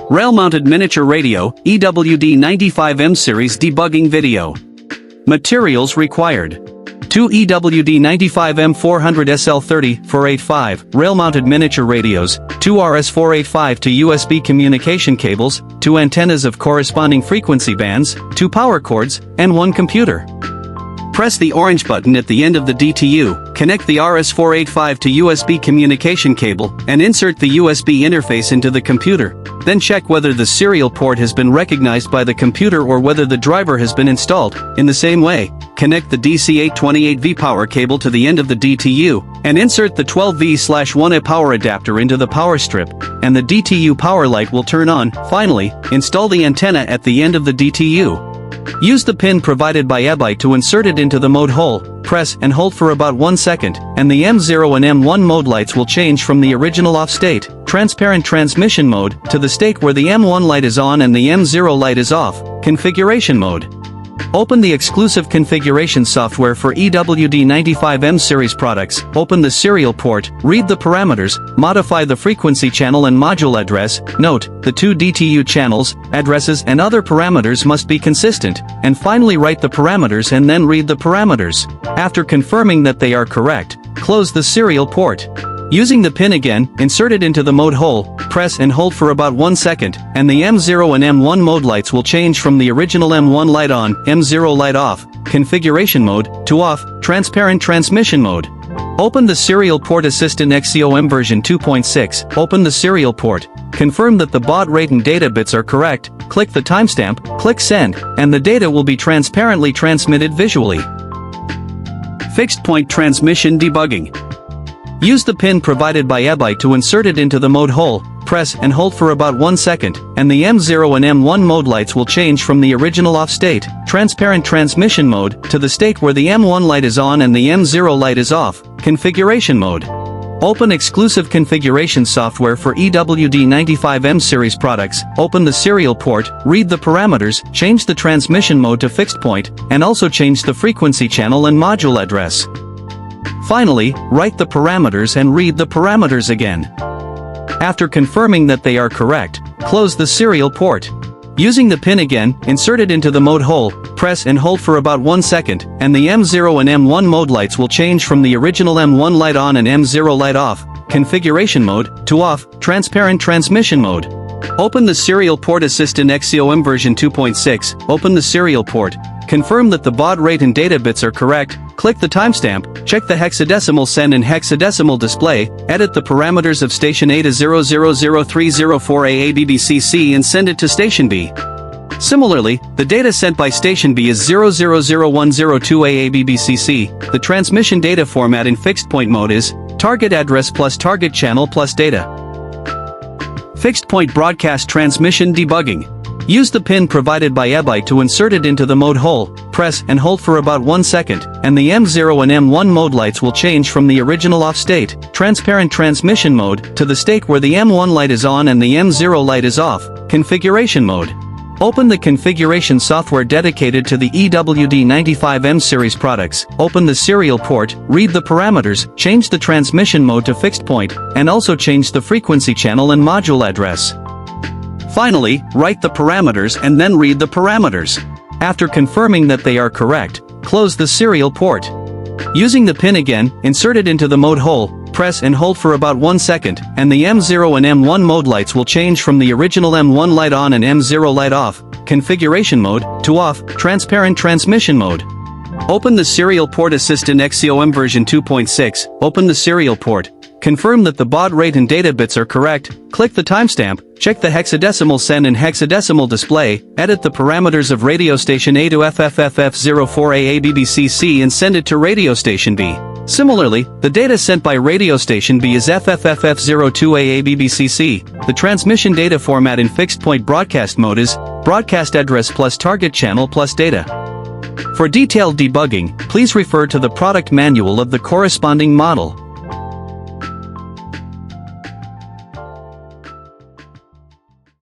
Rail-mounted miniature radio, EWD95M series debugging video. Materials required. 2 EWD95M 400SL30 485 rail-mounted miniature radios, 2 RS485 to USB communication cables, 2 antennas of corresponding frequency bands, 2 power cords, and 1 computer. Press the orange button at the end of the DTU, connect the RS485 to USB communication cable, and insert the USB interface into the computer. Then check whether the serial port has been recognized by the computer or whether the driver has been installed. In the same way, connect the DC828V power cable to the end of the DTU, and insert the 12V/1A power adapter into the power strip, and the DTU power light will turn on. Finally, install the antenna at the end of the DTU. Use the pin provided by EWD to insert it into the mode hole, press and hold for about 1 second, and the M0 and M1 mode lights will change from the original off state, transparent transmission mode, to the state where the M1 light is on and the M0 light is off, configuration mode. Open the exclusive configuration software for EWD95M series products, open the serial port, read the parameters, modify the frequency channel and module address. Note, the 2 DTU channels, addresses and other parameters must be consistent, and finally write the parameters and then read the parameters. After confirming that they are correct, close the serial port. Using the pin again, insert it into the mode hole, press and hold for about 1 second, and the M0 and M1 mode lights will change from the original M1 light on, M0 light off, configuration mode, to off, transparent transmission mode. Open the Serial Port Assistant XCOM version 2.6, open the serial port, confirm that the baud rate and data bits are correct, click the timestamp, click send, and the data will be transparently transmitted visually. Fixed point transmission debugging. Use the pin provided by EWD to insert it into the mode hole, press and hold for about 1 second, and the M0 and M1 mode lights will change from the original off state, transparent transmission mode, to the state where the M1 light is on and the M0 light is off, configuration mode. Open exclusive configuration software for EWD95M series products, open the serial port, read the parameters, change the transmission mode to fixed point, and also change the frequency channel and module address. Finally, write the parameters and read the parameters again. After confirming that they are correct, close the serial port. Using the pin again, insert it into the mode hole, press and hold for about 1 second, and the M0 and M1 mode lights will change from the original M1 light on and M0 light off, configuration mode, to off, transparent transmission mode. Open the Serial Port Assistant XCOM version 2.6, open the serial port, confirm that the baud rate and data bits are correct, click the timestamp, check the hexadecimal send and hexadecimal display, edit the parameters of station A to 000304A ABBCC and send it to station B. Similarly, the data sent by station B is 000102A ABBCC. The transmission data format in fixed point mode is target address plus target channel plus data. Fixed point broadcast transmission debugging. Use the pin provided by EWD to insert it into the mode hole, press and hold for about 1 second, and the M0 and M1 mode lights will change from the original off state, transparent transmission mode, to the state where the M1 light is on and the M0 light is off, configuration mode. Open the configuration software dedicated to the EWD95M series products, open the serial port, read the parameters, change the transmission mode to fixed point, and also change the frequency channel and module address. Finally, write the parameters and then read the parameters. After confirming that they are correct, close the serial port. Using the pin again, insert it into the mode hole, press and hold for about 1 second, and the M0 and M1 mode lights will change from the original M1 light on and M0 light off, configuration mode, to off, transparent transmission mode. Open the Serial Port Assistant XCOM version 2.6, open the serial port, confirm that the baud rate and data bits are correct, click the timestamp, check the hexadecimal send and hexadecimal display, edit the parameters of radio station A to FFFF04A ABBCC and send it to radio station B. Similarly, the data sent by radio station B is FFFF02A ABBCC. The transmission data format in fixed point broadcast mode is broadcast address plus target channel plus data. For detailed debugging, please refer to the product manual of the corresponding model.